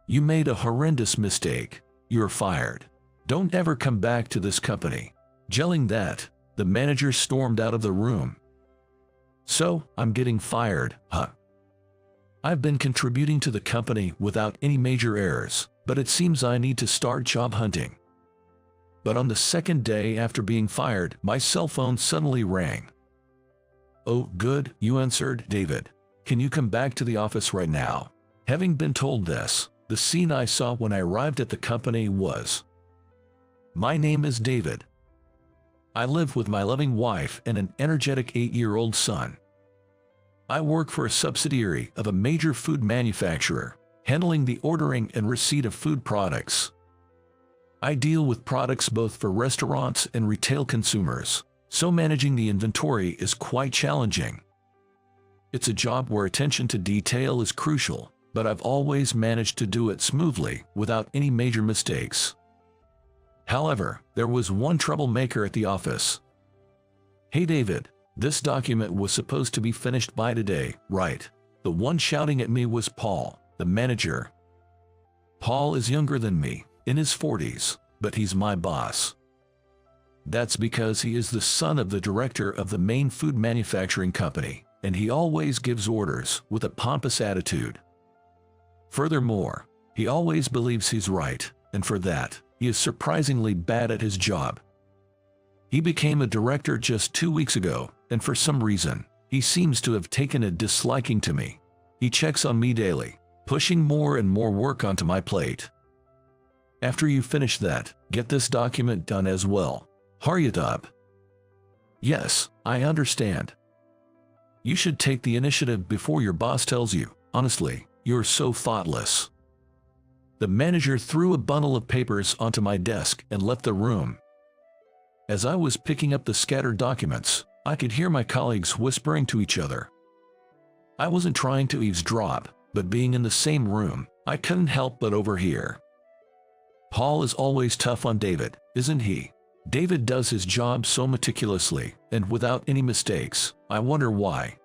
You made a horrendous mistake. You're fired. Don't ever come back to this company. Gelling that, the manager stormed out of the room. So, I'm getting fired, huh? I've been contributing to the company without any major errors, but it seems I need to start job hunting. But on the second day after being fired, my cell phone suddenly rang. Oh, good, you answered, David. Can you come back to the office right now? Having been told this, the scene I saw when I arrived at the company was: my name is David. I live with my loving wife and an energetic 8-year-old son. I work for a subsidiary of a major food manufacturer, handling the ordering and receipt of food products. I deal with products both for restaurants and retail consumers, so managing the inventory is quite challenging. It's a job where attention to detail is crucial, but I've always managed to do it smoothly without any major mistakes. However, there was one troublemaker at the office. Hey David, this document was supposed to be finished by today, right? The one shouting at me was Paul, the manager. Paul is younger than me, in his 40s, but he's my boss. That's because he is the son of the director of the main food manufacturing company, and he always gives orders with a pompous attitude. Furthermore, he always believes he's right, and for that, he is surprisingly bad at his job. He became a director just 2 weeks ago, and for some reason, he seems to have taken a disliking to me. He checks on me daily, pushing more and more work onto my plate. After you finish that, get this document done as well. Hurry it up. Yes, I understand. You should take the initiative before your boss tells you. Honestly, you're so thoughtless. The manager threw a bundle of papers onto my desk and left the room. As I was picking up the scattered documents, I could hear my colleagues whispering to each other. I wasn't trying to eavesdrop, but being in the same room, I couldn't help but overhear. Paul is always tough on David, isn't he? David does his job so meticulously, and without any mistakes. I wonder why.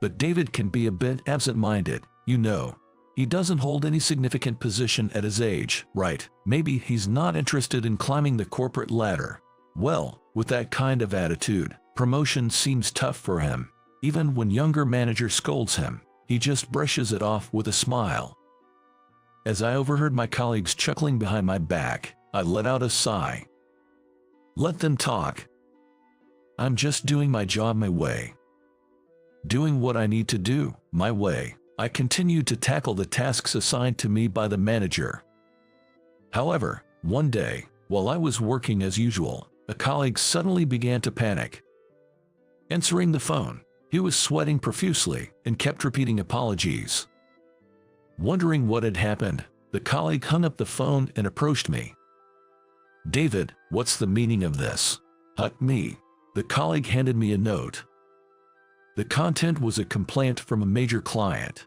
But David can be a bit absent-minded, you know. He doesn't hold any significant position at his age, right? Maybe he's not interested in climbing the corporate ladder. Well, with that kind of attitude, promotion seems tough for him. Even when younger manager scolds him, he just brushes it off with a smile. As I overheard my colleagues chuckling behind my back, I let out a sigh. Let them talk. I'm just doing my job my way. Doing what I need to do, my way. I continued to tackle the tasks assigned to me by the manager. However, one day, while I was working as usual, a colleague suddenly began to panic. Answering the phone, he was sweating profusely and kept repeating apologies. Wondering what had happened, the colleague hung up the phone and approached me. David, what's the meaning of this? Me. The colleague handed me a note. The content was a complaint from a major client.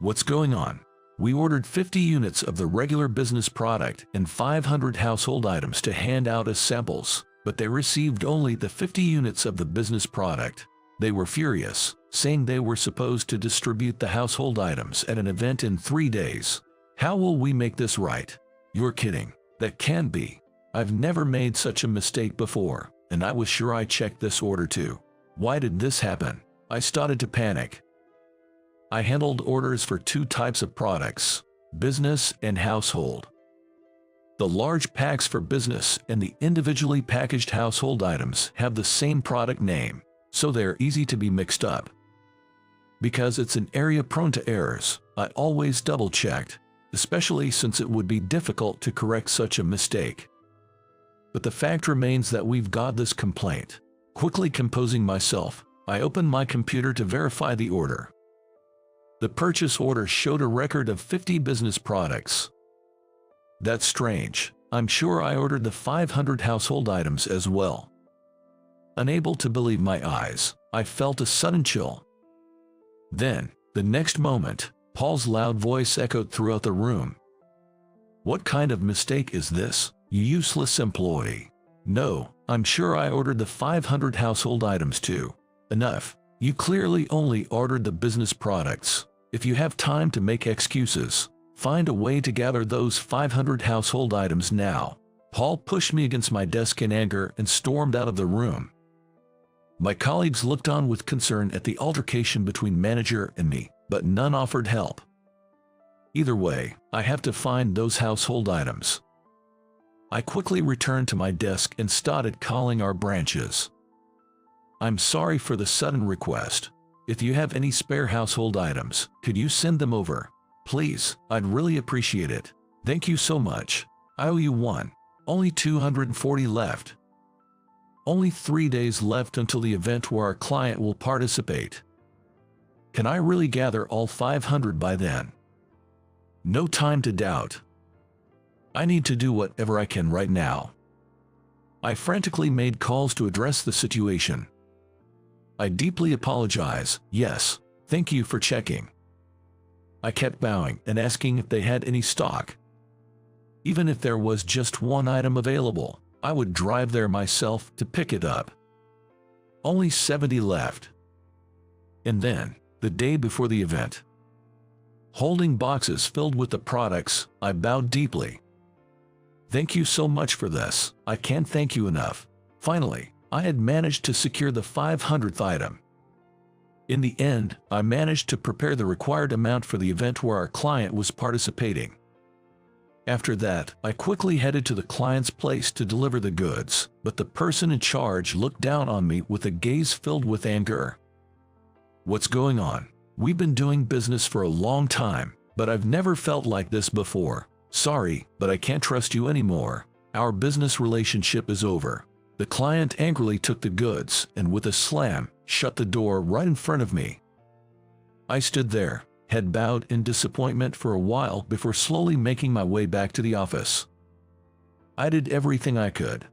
What's going on? We ordered 50 units of the regular business product and 500 household items to hand out as samples, but they received only the 50 units of the business product. They were furious, saying they were supposed to distribute the household items at an event in 3 days. How will we make this right? You're kidding. That can't be. I've never made such a mistake before, and I was sure I checked this order too. Why did this happen? I started to panic. I handled orders for 2 types of products, business and household. The large packs for business and the individually packaged household items have the same product name, so they're easy to be mixed up. Because it's an area prone to errors, I always double-checked, especially since it would be difficult to correct such a mistake. But the fact remains that we've got this complaint. Quickly composing myself, I opened my computer to verify the order. The purchase order showed a record of 50 business products. That's strange. I'm sure I ordered the 500 household items as well. Unable to believe my eyes, I felt a sudden chill. Then, the next moment, Paul's loud voice echoed throughout the room. What kind of mistake is this, you useless employee? No, I'm sure I ordered the 500 household items too. Enough. You clearly only ordered the business products. If you have time to make excuses, Find a way to gather those 500 household items now. Paul pushed me against my desk in anger and stormed out of the room. My colleagues looked on with concern at the altercation between manager and me, but none offered help. Either way, I have to find those household items. I quickly returned to my desk and started calling our branches. I'm sorry for the sudden request. If you have any spare household items, could you send them over? Please, I'd really appreciate it. Thank you so much. I owe you one. Only 240 left. Only 3 days left until the event where our client will participate. Can I really gather all 500 by then? No time to doubt. I need to do whatever I can right now. I frantically made calls to address the situation. I deeply apologize. Yes, thank you for checking. I kept bowing and asking if they had any stock. Even if there was just one item available, I would drive there myself to pick it up. Only 70 left. And then, the day before the event, holding boxes filled with the products, I bowed deeply. Thank you so much for this. I can't thank you enough. Finally, I had managed to secure the 500th item. In the end, I managed to prepare the required amount for the event where our client was participating. After that, I quickly headed to the client's place to deliver the goods, but the person in charge looked down on me with a gaze filled with anger. What's going on? We've been doing business for a long time, but I've never felt like this before. Sorry, but I can't trust you anymore. Our business relationship is over. The client angrily took the goods and with a slam, shut the door right in front of me. I stood there, head bowed in disappointment for a while before slowly making my way back to the office. I did everything I could.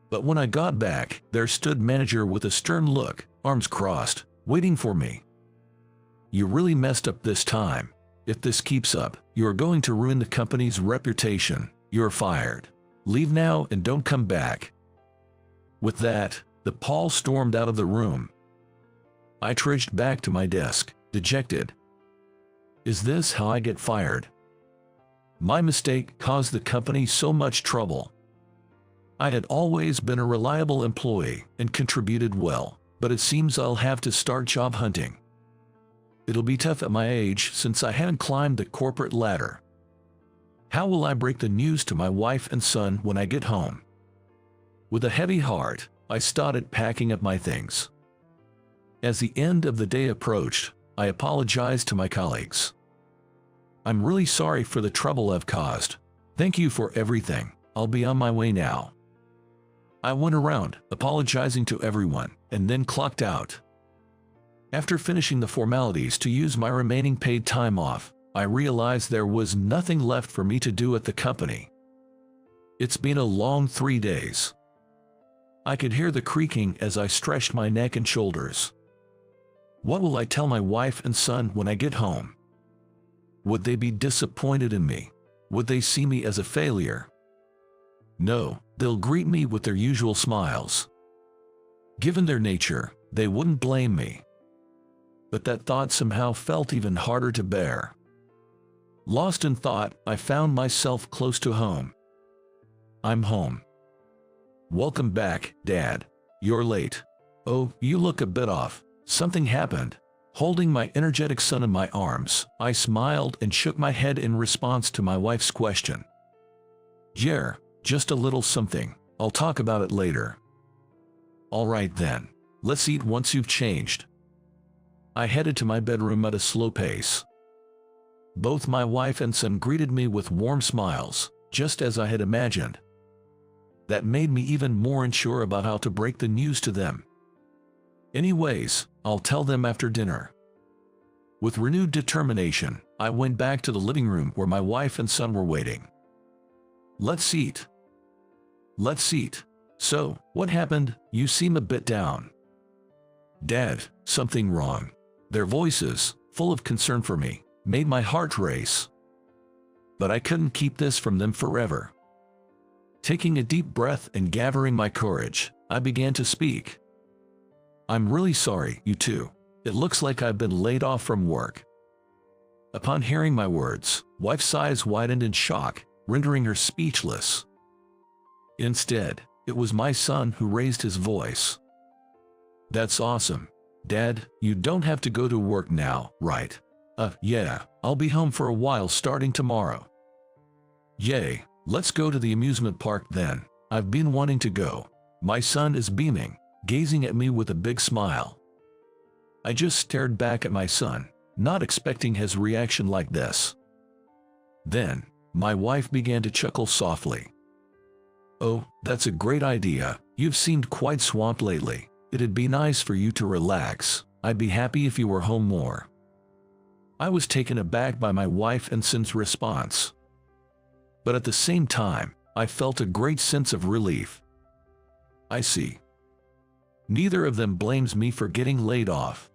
But when I got back, there stood manager with a stern look, arms crossed, waiting for me. You really messed up this time. If this keeps up, you are going to ruin the company's reputation. You're fired. Leave now and don't come back. With that, the Paul stormed out of the room. I trudged back to my desk, dejected. Is this how I get fired? My mistake caused the company so much trouble. I had always been a reliable employee and contributed well, but it seems I'll have to start job hunting. It'll be tough at my age since I haven't climbed the corporate ladder. How will I break the news to my wife and son when I get home? With a heavy heart, I started packing up my things. As the end of the day approached, I apologized to my colleagues. I'm really sorry for the trouble I've caused. Thank you for everything. I'll be on my way now. I went around, apologizing to everyone, and then clocked out. After finishing the formalities to use my remaining paid time off, I realized there was nothing left for me to do at the company. It's been a long 3 days. I could hear the creaking as I stretched my neck and shoulders. What will I tell my wife and son when I get home? Would they be disappointed in me? Would they see me as a failure? No, they'll greet me with their usual smiles. Given their nature, they wouldn't blame me. But that thought somehow felt even harder to bear. Lost in thought, I found myself close to home. I'm home. Welcome back, Dad. You're late. Oh, you look a bit off. Something happened. Holding my energetic son in my arms, I smiled and shook my head in response to my wife's question. Yeah, just a little something. I'll talk about it later. All right then. Let's eat once you've changed. I headed to my bedroom at a slow pace. Both my wife and son greeted me with warm smiles, just as I had imagined. That made me even more unsure about how to break the news to them. Anyways, I'll tell them after dinner. With renewed determination, I went back to the living room where my wife and son were waiting. Let's eat. Let's eat. So, what happened? You seem a bit down. Dad, something wrong. Their voices, full of concern for me, made my heart race. But I couldn't keep this from them forever. Taking a deep breath and gathering my courage, I began to speak. I'm really sorry, you two. It looks like I've been laid off from work. Upon hearing my words, wife's eyes widened in shock, rendering her speechless. Instead, it was my son who raised his voice. "That's awesome. Dad, you don't have to go to work now, right?" Yeah, I'll be home for a while starting tomorrow." "Yay, let's go to the amusement park then. I've been wanting to go." My son is beaming, gazing at me with a big smile. I just stared back at my son, not expecting his reaction like this. Then, my wife began to chuckle softly. "Oh, that's a great idea. You've seemed quite swamped lately. It'd be nice for you to relax. I'd be happy if you were home more." I was taken aback by my wife and son's response. But at the same time, I felt a great sense of relief. I see. Neither of them blames me for getting laid off.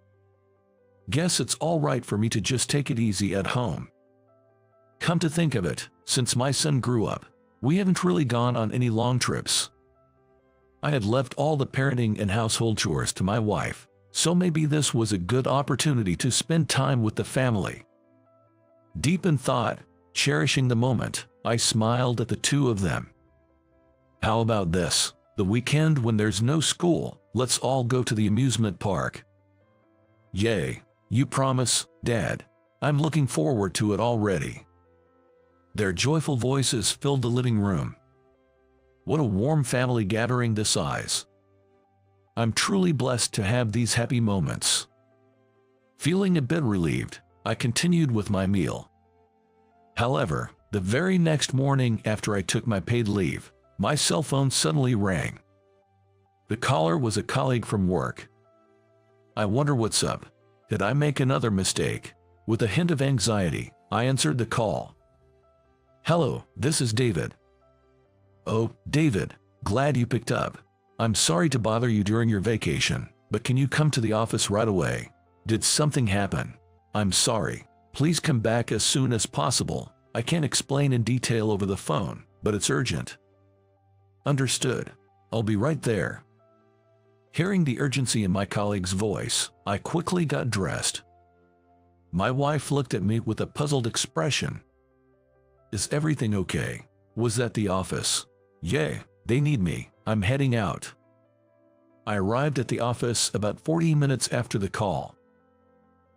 Guess it's all right for me to just take it easy at home. Come to think of it, since my son grew up, we haven't really gone on any long trips. I had left all the parenting and household chores to my wife, so maybe this was a good opportunity to spend time with the family. Deep in thought, cherishing the moment, I smiled at the two of them. "How about this? The weekend when there's no school, let's all go to the amusement park." "Yay, you promise, Dad? I'm looking forward to it already." Their joyful voices filled the living room. What a warm family gathering this is. I'm truly blessed to have these happy moments. Feeling a bit relieved, I continued with my meal. However, the very next morning after I took my paid leave, my cell phone suddenly rang. The caller was a colleague from work. I wonder what's up. Did I make another mistake? With a hint of anxiety, I answered the call. "Hello, this is David." "Oh, David, glad you picked up. I'm sorry to bother you during your vacation, but can you come to the office right away? Did something happen? I'm sorry. Please come back as soon as possible. I can't explain in detail over the phone, but it's urgent." "Understood. I'll be right there." Hearing the urgency in my colleague's voice, I quickly got dressed. My wife looked at me with a puzzled expression. "Is everything okay? Was that the office?" "Yeah, they need me. I'm heading out." I arrived at the office about 40 minutes after the call.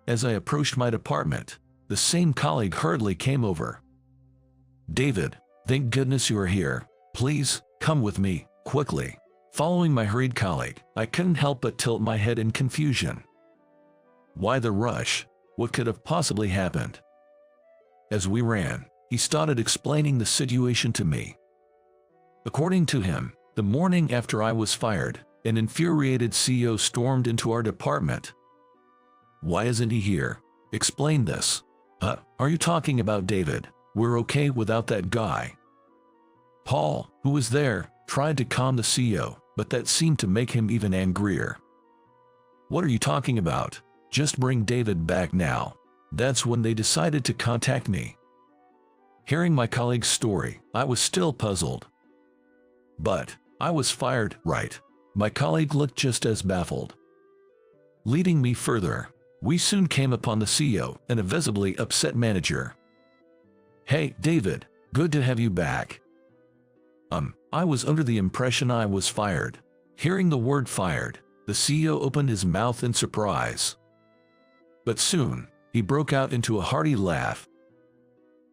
As I approached my department, the same colleague hurriedly came over. "David, thank goodness you are here. Please, come with me, quickly." Following my hurried colleague, I couldn't help but tilt my head in confusion. Why the rush? What could have possibly happened? As we ran, he started explaining the situation to me. According to him, the morning after I was fired, an infuriated CEO stormed into our department. "Why isn't he here? Explain this." Are you talking about David? We're okay without that guy." Paul, who was there, tried to calm the CEO, but that seemed to make him even angrier. "What are you talking about? Just bring David back now." That's when they decided to contact me. Hearing my colleague's story, I was still puzzled. "But I was fired, right?" My colleague looked just as baffled. Leading me further, we soon came upon the CEO and a visibly upset manager. "Hey, David, good to have you back." I was under the impression I was fired." Hearing the word fired, the CEO opened his mouth in surprise. But soon, he broke out into a hearty laugh.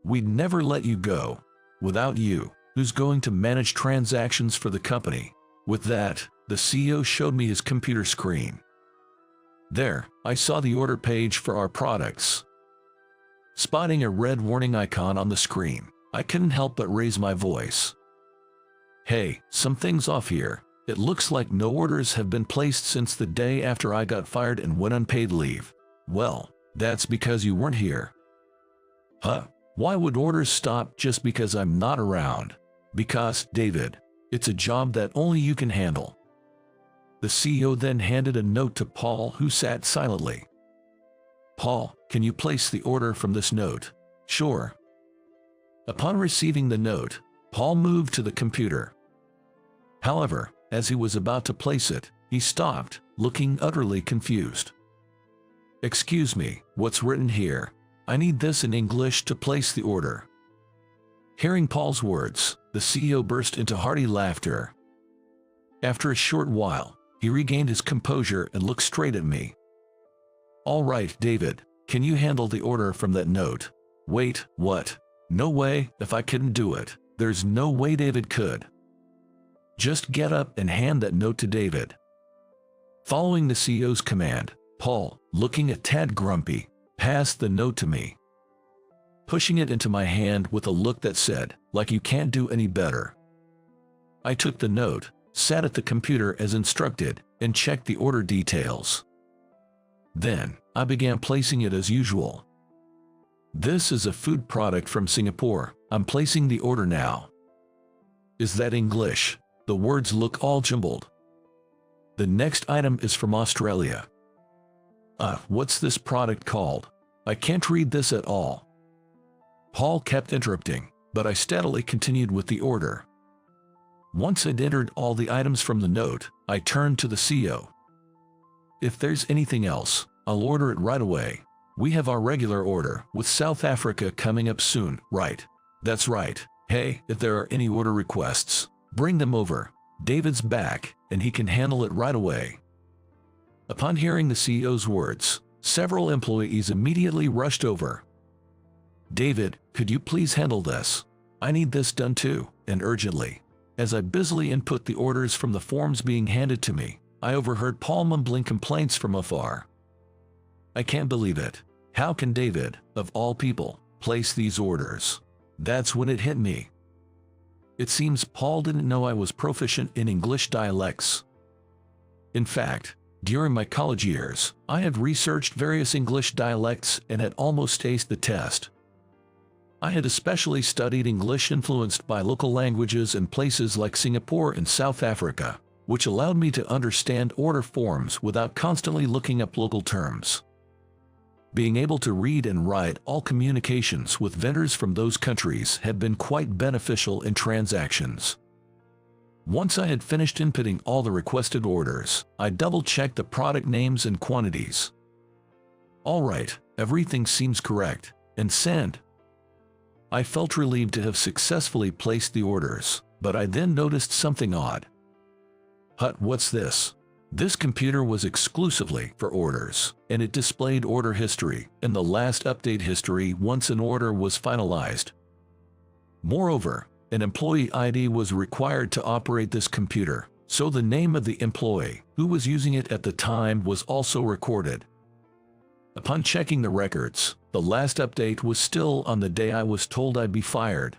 "We'd never let you go. Without you, who's going to manage transactions for the company?" With that, the CEO showed me his computer screen. There, I saw the order page for our products. Spotting a red warning icon on the screen, I couldn't help but raise my voice. "Hey, something's off here. It looks like no orders have been placed since the day after I got fired and went on paid leave." "Well, that's because you weren't here." Why would orders stop just because I'm not around?" "Because, David, it's a job that only you can handle." The CEO then handed a note to Paul, who sat silently. "Paul, can you place the order from this note?" "Sure." Upon receiving the note, Paul moved to the computer. However, as he was about to place it, he stopped, looking utterly confused. "Excuse me, what's written here?" I need this in English to place the order." Hearing Paul's words, the CEO burst into hearty laughter. After a short while, he regained his composure and looked straight at me. "All right, David, can you handle the order from that note?" "Wait, what? No way, if I couldn't do it. There's no way David could." "Just get up and hand that note to David." Following the CEO's command, Paul, looking a tad grumpy, passed the note to me, pushing it into my hand with a look that said, "Like you can't do any better." I took the note, sat at the computer as instructed, and checked the order details. Then, I began placing it as usual. "This is a food product from Singapore. I'm placing the order now." "Is that English?" The words look all jumbled. "The next item is from Australia." What's this product called? I can't read this at all." Paul kept interrupting, but I steadily continued with the order. Once I'd entered all the items from the note, I turned to the CEO. "If there's anything else, I'll order it right away. We have our regular order with South Africa coming up soon, right?" "That's right. Hey, if there are any order requests, bring them over. David's back, and he can handle it right away." Upon hearing the CEO's words, several employees immediately rushed over. "David, could you please handle this? I need this done too, and urgently." As I busily input the orders from the forms being handed to me, I overheard Paul mumbling complaints from afar. "I can't believe it. How can David, of all people, place these orders?" That's when it hit me. It seems Paul didn't know I was proficient in English dialects. In fact, during my college years, I had researched various English dialects and had almost aced the test. I had especially studied English influenced by local languages in places like Singapore and South Africa, which allowed me to understand order forms without constantly looking up local terms. Being able to read and write all communications with vendors from those countries had been quite beneficial in transactions. Once I had finished inputting all the requested orders, I double-checked the product names and quantities. "All right, everything seems correct, and send." I felt relieved to have successfully placed the orders, but I then noticed something odd. What's this? This computer was exclusively for orders, and it displayed order history and the last update history once an order was finalized. Moreover, an employee ID was required to operate this computer, so the name of the employee who was using it at the time was also recorded. Upon checking the records, the last update was still on the day I was told I'd be fired.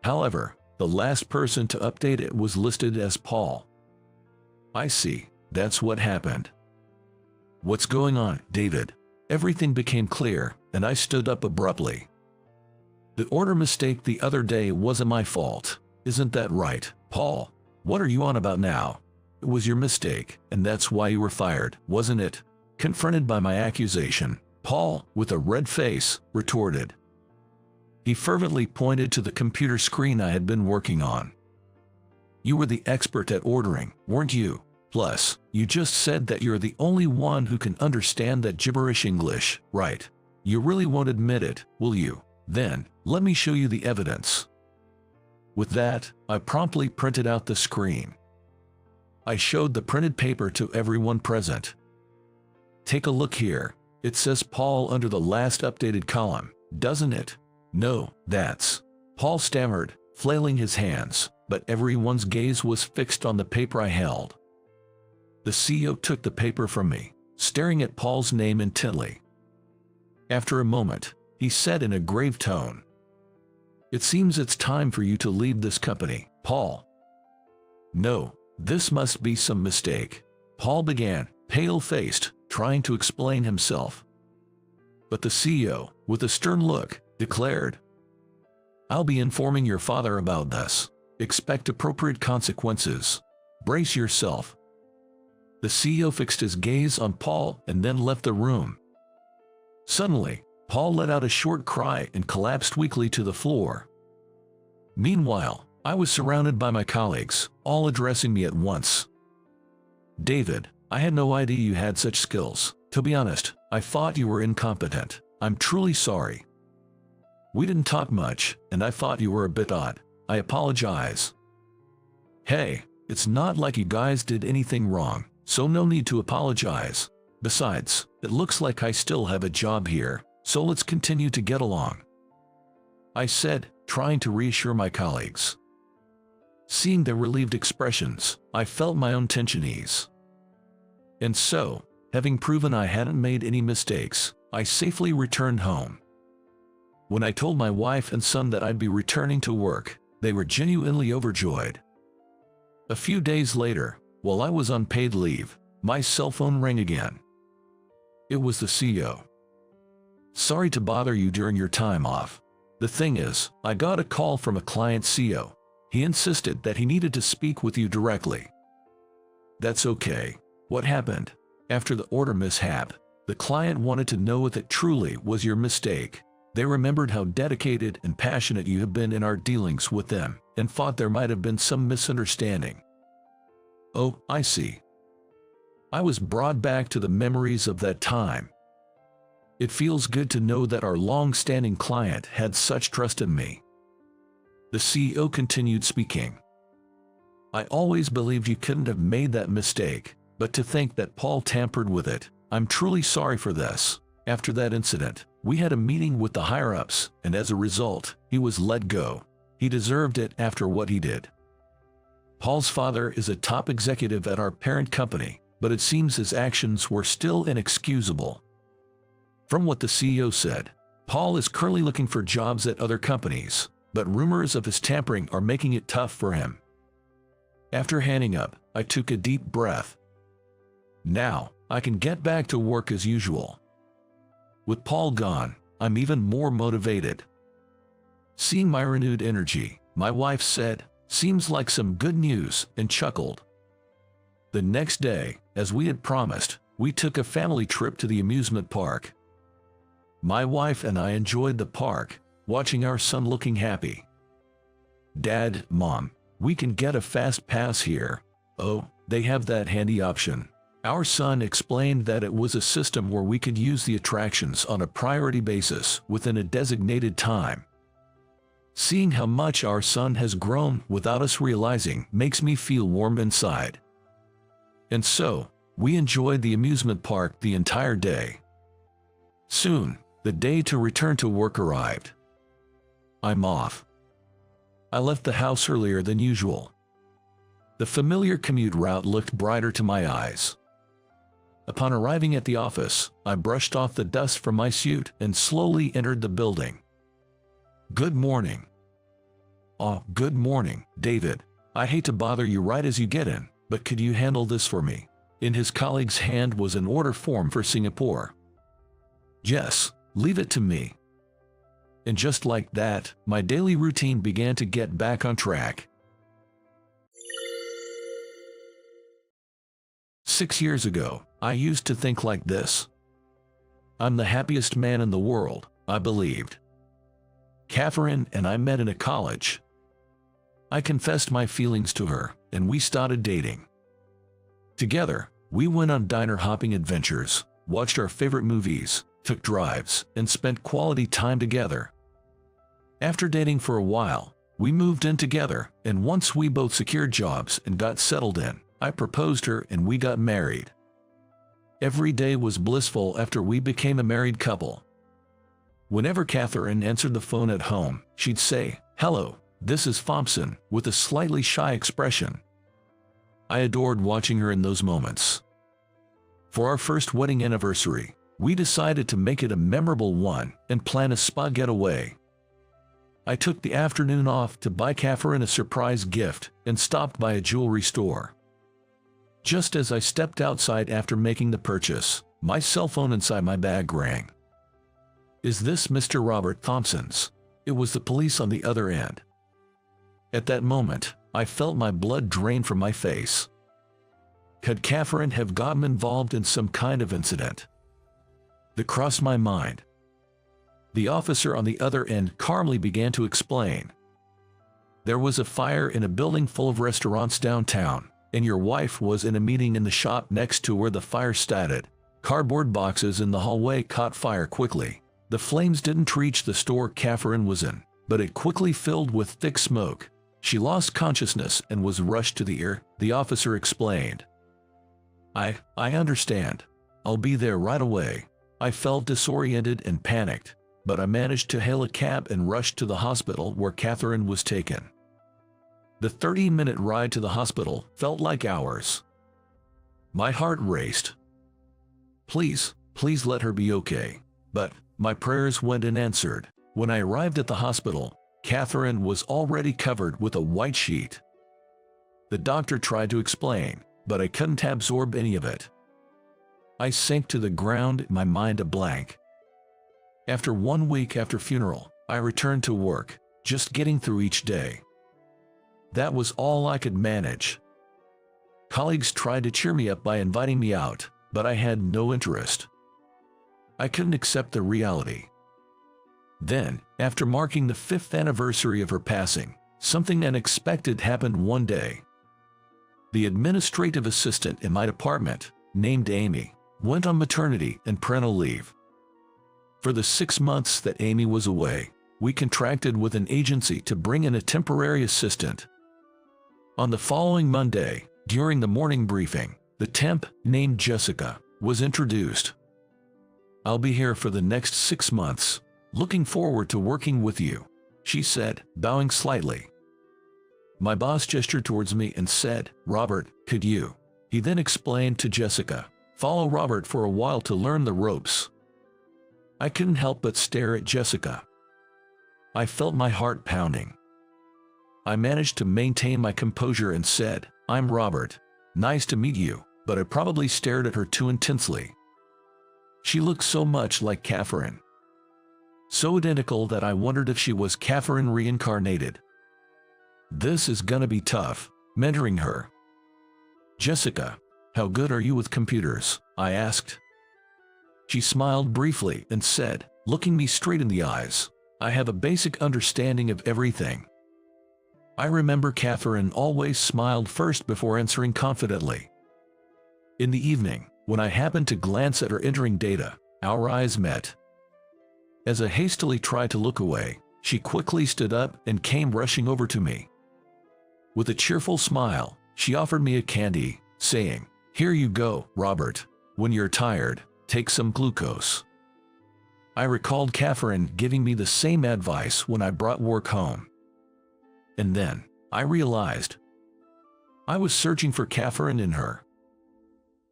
However, the last person to update it was listed as Paul. I see, that's what happened. "What's going on, David?" Everything became clear, and I stood up abruptly. "The order mistake the other day wasn't my fault. Isn't that right, Paul? What are you on about now? It was your mistake, and that's why you were fired, wasn't it?" Confronted by my accusation, Paul, with a red face, retorted. He fervently pointed to the computer screen I had been working on. "You were the expert at ordering, weren't you? Plus, you just said that you're the only one who can understand that gibberish English, right? You really won't admit it, will you? Then, let me show you the evidence." With that, I promptly printed out the screen. I showed the printed paper to everyone present. "Take a look here. It says Paul under the last updated column, doesn't it?" "No, that's..." Paul stammered, flailing his hands, but everyone's gaze was fixed on the paper I held. The CEO took the paper from me, staring at Paul's name intently. After a moment, he said in a grave tone, "It seems it's time for you to leave this company, Paul." "No, this must be some mistake," Paul began, pale-faced, trying to explain himself. But the CEO, with a stern look, declared, "I'll be informing your father about this. Expect appropriate consequences. Brace yourself." The CEO fixed his gaze on Paul and then left the room. Suddenly, Paul let out a short cry and collapsed weakly to the floor. Meanwhile, I was surrounded by my colleagues, all addressing me at once. "David, I had no idea you had such skills. To be honest, I thought you were incompetent. I'm truly sorry. We didn't talk much, and I thought you were a bit odd. I apologize. Hey, it's not like you guys did anything wrong, so no need to apologize. Besides, it looks like I still have a job here, so let's continue to get along," I said, trying to reassure my colleagues. Seeing their relieved expressions, I felt my own tension ease. And so, having proven I hadn't made any mistakes, I safely returned home. When I told my wife and son that I'd be returning to work, they were genuinely overjoyed. A few days later, while I was on paid leave, my cell phone rang again. It was the CEO. "Sorry to bother you during your time off. The thing is, I got a call from a client CEO. He insisted that he needed to speak with you directly." "That's okay. What happened?" "After the order mishap, the client wanted to know if it truly was your mistake. They remembered how dedicated and passionate you have been in our dealings with them, and thought there might have been some misunderstanding." "Oh, I see." I was brought back to the memories of that time. It feels good to know that our long-standing client had such trust in me. The CEO continued speaking. "I always believed you couldn't have made that mistake, but to think that Paul tampered with it, I'm truly sorry for this. After that incident, we had a meeting with the higher-ups, and as a result, he was let go. He deserved it after what he did. Paul's father is a top executive at our parent company, but it seems his actions were still inexcusable." From what the CEO said, Paul is currently looking for jobs at other companies, but rumors of his tampering are making it tough for him. After hanging up, I took a deep breath. Now, I can get back to work as usual. With Paul gone, I'm even more motivated. Seeing my renewed energy, my wife said, "Seems like some good news," and chuckled. The next day, as we had promised, we took a family trip to the amusement park. My wife and I enjoyed the park, watching our son looking happy. "Dad, Mom, we can get a fast pass here." "Oh, they have that handy option." Our son explained that it was a system where we could use the attractions on a priority basis within a designated time. Seeing how much our son has grown without us realizing makes me feel warm inside. And so, we enjoyed the amusement park the entire day. Soon, the day to return to work arrived. I'm off. I left the house earlier than usual. The familiar commute route looked brighter to my eyes. Upon arriving at the office, I brushed off the dust from my suit and slowly entered the building. "Good morning." "Oh, good morning, David. I hate to bother you right as you get in, but could you handle this for me?" In his colleague's hand was an order form for Singapore. "Yes, leave it to me." And just like that, my daily routine began to get back on track. 6 years ago, I used to think like this. I'm the happiest man in the world, I believed. Catherine and I met in a college. I confessed my feelings to her, and we started dating. Together, we went on diner-hopping adventures, watched our favorite movies, took drives, and spent quality time together. After dating for a while, we moved in together, and once we both secured jobs and got settled in, I proposed her and we got married. Every day was blissful after we became a married couple. Whenever Catherine answered the phone at home, she'd say, "Hello, this is Thompson," with a slightly shy expression. I adored watching her in those moments. For our first wedding anniversary, we decided to make it a memorable one and plan a spa getaway. I took the afternoon off to buy Catherine a surprise gift and stopped by a jewelry store. Just as I stepped outside after making the purchase, my cell phone inside my bag rang. "Is this Mr. Robert Thompson's?" It was the police on the other end. At that moment, I felt my blood drain from my face. Could Catherine have gotten involved in some kind of incident? That crossed my mind. The officer on the other end calmly began to explain. "There was a fire in a building full of restaurants downtown, and your wife was in a meeting in the shop next to where the fire started. Cardboard boxes in the hallway caught fire quickly. The flames didn't reach the store Catherine was in, but it quickly filled with thick smoke. She lost consciousness and was rushed to the ER, the officer explained. I understand. I'll be there right away. I felt disoriented and panicked, but I managed to hail a cab and rush to the hospital where Catherine was taken. The 30-minute ride to the hospital felt like hours. My heart raced. Please let her be okay. But my prayers went unanswered. When I arrived at the hospital, Catherine was already covered with a white sheet. The doctor tried to explain, but I couldn't absorb any of it. I sank to the ground, my mind a blank. After 1 week after funeral, I returned to work, just getting through each day. That was all I could manage. Colleagues tried to cheer me up by inviting me out, but I had no interest. I couldn't accept the reality. Then, after marking the 5th anniversary of her passing, something unexpected happened one day. The administrative assistant in my department, named Amy, went on maternity and parental leave. For the 6 months that Amy was away, we contracted with an agency to bring in a temporary assistant. On the following Monday, during the morning briefing, the temp, named Jessica, was introduced. I'll be here for the next 6 months. Looking forward to working with you, she said, bowing slightly. My boss gestured towards me and said, Robert, could you? He then explained to Jessica, follow Robert for a while to learn the ropes. I couldn't help but stare at Jessica. I felt my heart pounding. I managed to maintain my composure and said, I'm Robert. Nice to meet you, but I probably stared at her too intensely. She looked so much like Catherine. So identical that I wondered if she was Catherine reincarnated. This is gonna be tough, mentoring her. Jessica, how good are you with computers? I asked. She smiled briefly and said, looking me straight in the eyes, I have a basic understanding of everything. I remember Catherine always smiled first before answering confidently. In the evening, when I happened to glance at her entering data, our eyes met. As I hastily tried to look away, she quickly stood up and came rushing over to me. With a cheerful smile, she offered me a candy, saying, Here you go, Robert. When you're tired, take some glucose. I recalled Catherine giving me the same advice when I brought work home. And then, I realized I was searching for Catherine in her.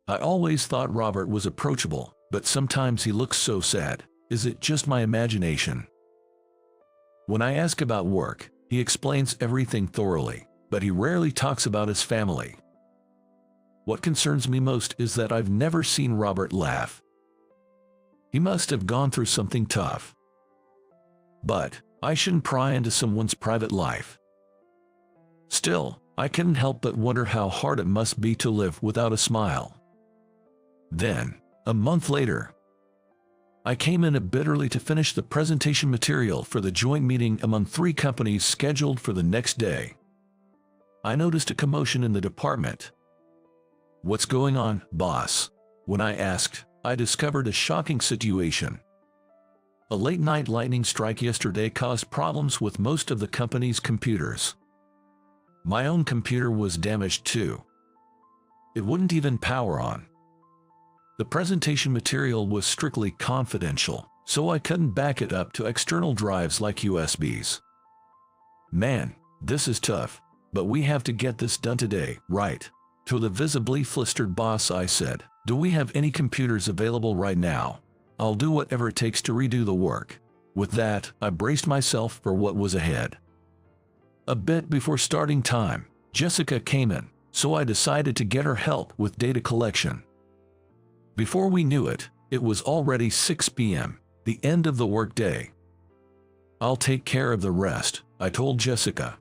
I always thought Robert was approachable, but sometimes he looks so sad. Is it just my imagination? When I ask about work, he explains everything thoroughly, but he rarely talks about his family. What concerns me most is that I've never seen Robert laugh. He must have gone through something tough. But I shouldn't pry into someone's private life. Still, I couldn't help but wonder how hard it must be to live without a smile. Then, a month later, I came in bitterly to finish the presentation material for the joint meeting among 3 companies scheduled for the next day. I noticed a commotion in the department. What's going on, boss? When I asked, I discovered a shocking situation. A late-night lightning strike yesterday caused problems with most of the company's computers. My own computer was damaged too. It wouldn't even power on. The presentation material was strictly confidential, so I couldn't back it up to external drives like USBs. Man, this is tough, but we have to get this done today, right? To the visibly flustered boss I said, do we have any computers available right now? I'll do whatever it takes to redo the work. With that, I braced myself for what was ahead. A bit before starting time, Jessica came in, so I decided to get her help with data collection. Before we knew it, it was already 6 p.m., the end of the workday. I'll take care of the rest, I told Jessica.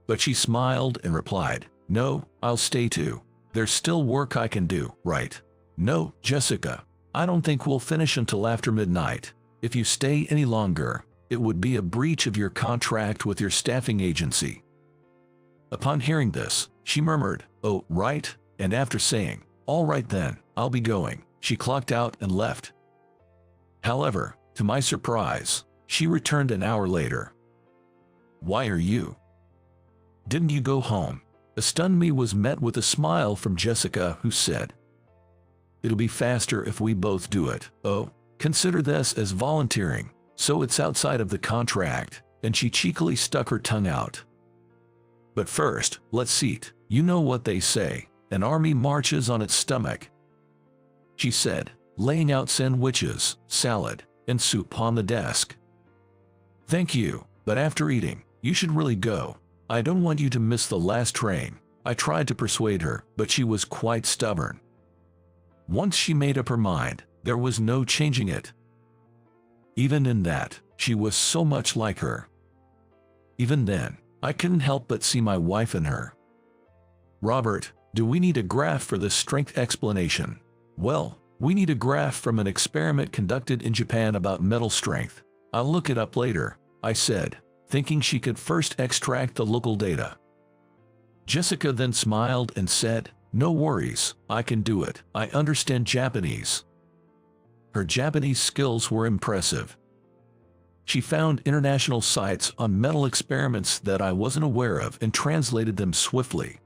But she smiled and replied, No, I'll stay too. There's still work I can do, right? No, Jessica, I don't think we'll finish until after midnight. If you stay any longer, it would be a breach of your contract with your staffing agency. Upon hearing this, she murmured, Oh, right, and after saying, All right then, I'll be going, she clocked out and left. However, To my surprise, she returned an hour later. "Why are you? Didn't you go home?" A stun me was met with a smile from Jessica, who said, "It'll be faster if we both do it." "Oh, consider this as volunteering, so it's outside of the contract," and she cheekily stuck her tongue out. "But first, let's eat. You know what they say, an army marches on its stomach," she said, laying out sandwiches, salad, and soup on the desk. "Thank you, but after eating, you should really go. I don't want you to miss the last train." I tried to persuade her, but she was quite stubborn. Once she made up her mind, there was no changing it. Even in that, she was so much like her. Even then, I couldn't help but see my wife in her. "Robert, do we need a graph for this strength explanation?" "Well, we need a graph from an experiment conducted in Japan about metal strength. I'll look it up later," I said, thinking she could first extract the local data. Jessica then smiled and said, "No worries, I can do it. I understand Japanese." Her Japanese skills were impressive. She found international sites on metal experiments that I wasn't aware of and translated them swiftly.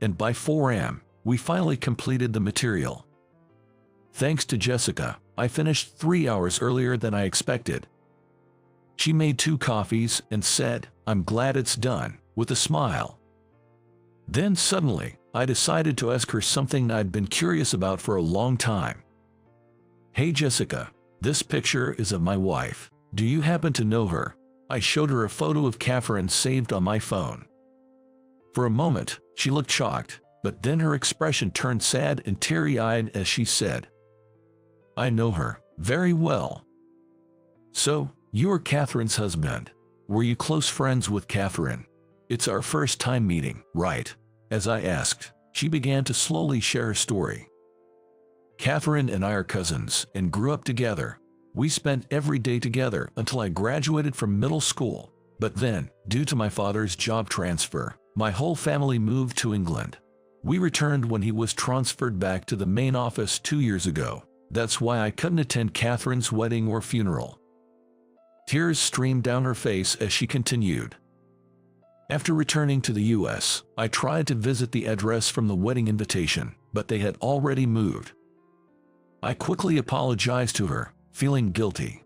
And by 4 a.m., we finally completed the material. Thanks to Jessica, I finished 3 hours earlier than I expected. She made 2 coffees and said, "I'm glad it's done," with a smile. Then suddenly, I decided to ask her something I'd been curious about for a long time. "Hey Jessica, this picture is of my wife. Do you happen to know her?" I showed her a photo of Catherine saved on my phone. For a moment, she looked shocked, but then her expression turned sad and teary-eyed as she said, "I know her very well." "So, you're Catherine's husband. Were you close friends with Catherine?" "It's our first time meeting, right?" As I asked, she began to slowly share her story. "Catherine and I are cousins and grew up together. We spent every day together until I graduated from middle school. But then, due to my father's job transfer, my whole family moved to England. We returned when he was transferred back to the main office 2 years ago. That's why I couldn't attend Catherine's wedding or funeral." Tears streamed down her face as she continued. "After returning to the US, I tried to visit the address from the wedding invitation, but they had already moved. I quickly apologized to her, feeling guilty.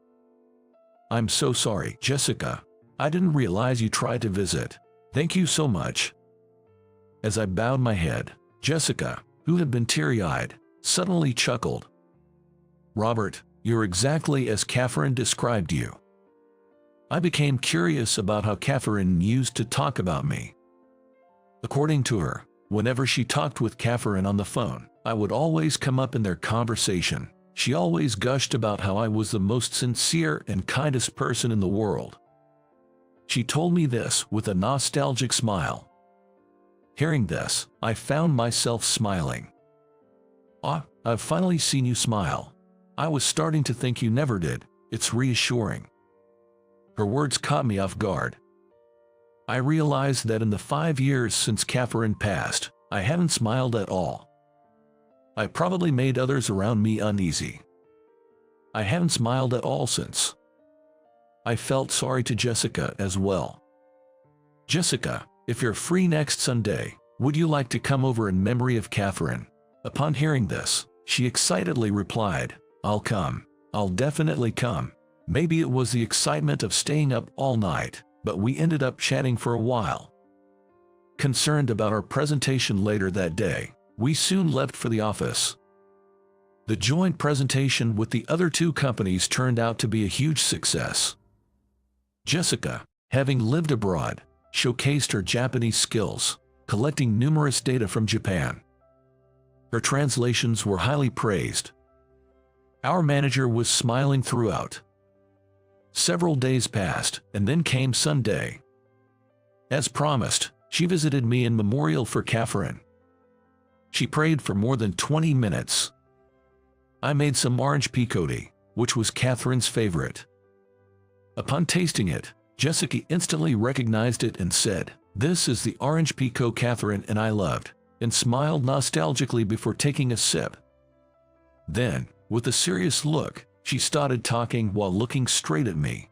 "I'm so sorry, Jessica. I didn't realize you tried to visit. Thank you so much." As I bowed my head, Jessica, who had been teary-eyed, suddenly chuckled. "Robert, you're exactly as Catherine described you." I became curious about how Catherine used to talk about me. According to her, whenever she talked with Catherine on the phone, I would always come up in their conversation. She always gushed about how I was the most sincere and kindest person in the world. She told me this with a nostalgic smile. Hearing this, I found myself smiling. "Ah, I've finally seen you smile. I was starting to think you never did. It's reassuring." Her words caught me off guard. I realized that in the 5 years since Catherine passed, I hadn't smiled at all. I probably made others around me uneasy. I hadn't smiled at all since. I felt sorry to Jessica as well. "Jessica, if you're free next Sunday, would you like to come over in memory of Catherine?" Upon hearing this, she excitedly replied, "I'll come. I'll definitely come." Maybe it was the excitement of staying up all night, but we ended up chatting for a while. Concerned about our presentation later that day, we soon left for the office. The joint presentation with the other 2 companies turned out to be a huge success. Jessica, having lived abroad, showcased her Japanese skills, collecting numerous data from Japan. Her translations were highly praised. Our manager was smiling throughout. Several days passed, and then came Sunday. As promised, she visited me in memorial for Catherine. She prayed for more than 20 minutes. I made some orange picote, which was Catherine's favorite. Upon tasting it, Jessica instantly recognized it and said, "This is the orange pico Catherine and I loved," and smiled nostalgically before taking a sip. Then, with a serious look, She started talking while looking straight at me.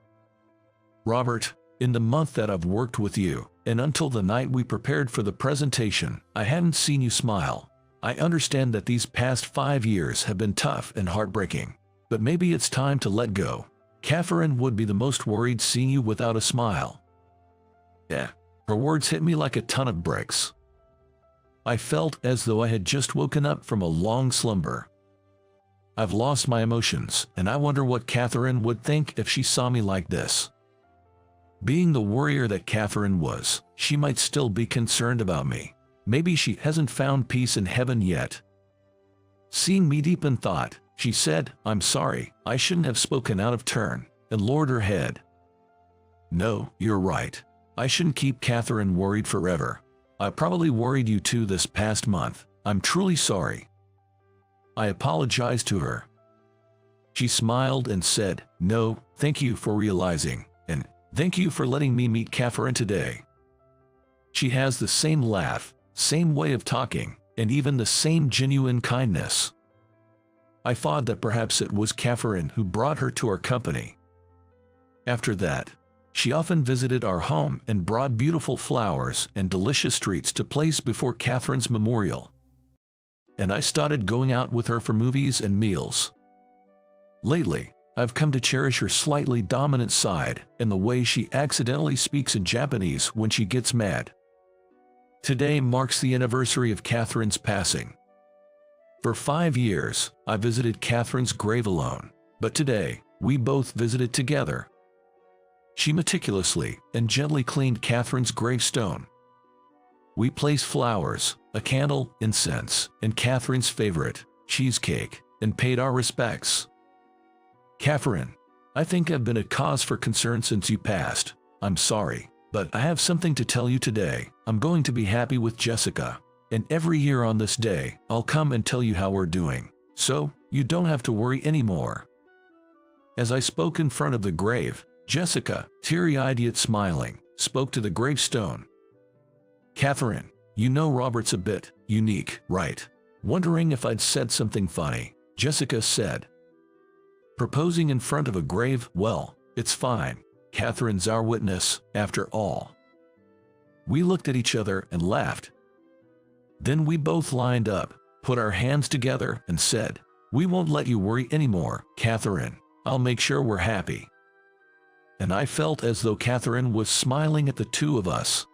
Robert, in the month that I've worked with you, and until the night we prepared for the presentation, I hadn't seen you smile. I understand that these past 5 years have been tough and heartbreaking, but maybe it's time to let go. Catherine would be the most worried seeing you without a smile. Yeah, her words hit me like a ton of bricks. I felt as though I had just woken up from a long slumber. I've lost my emotions, and I wonder what Catherine would think if she saw me like this. Being the warrior that Catherine was, she might still be concerned about me. Maybe she hasn't found peace in heaven yet. Seeing me deep in thought, she said, "I'm sorry, I shouldn't have spoken out of turn," and lowered her head. No, you're right. I shouldn't keep Catherine worried forever. I probably worried you too this past month. I'm truly sorry. I apologized to her. She smiled and said, "No, thank you for realizing, and thank you for letting me meet Catherine today." She has the same laugh, same way of talking, and even the same genuine kindness. I thought that perhaps it was Catherine who brought her to our company. After that, she often visited our home and brought beautiful flowers and delicious treats to place before Catherine's memorial. And I started going out with her for movies and meals. Lately, I've come to cherish her slightly dominant side and the way she accidentally speaks in Japanese when she gets mad. Today marks the anniversary of Catherine's passing. For 5 years, I visited Catherine's grave alone, but today, we both visited together. She meticulously and gently cleaned Catherine's gravestone. We placed flowers, a candle, incense, and Catherine's favorite, cheesecake, and paid our respects. Catherine, I think I've been a cause for concern since you passed. I'm sorry, but I have something to tell you today. I'm going to be happy with Jessica, and every year on this day, I'll come and tell you how we're doing, so you don't have to worry anymore. As I spoke in front of the grave, Jessica, teary-eyed yet smiling, spoke to the gravestone. Catherine, you know Robert's a bit unique, right? Wondering if I'd said something funny, Jessica said. Proposing in front of a grave, well, it's fine. Catherine's our witness, after all. We looked at each other and laughed. Then we both lined up, put our hands together, and said, "We won't let you worry anymore, Catherine. I'll make sure we're happy." And I felt as though Catherine was smiling at the two of us.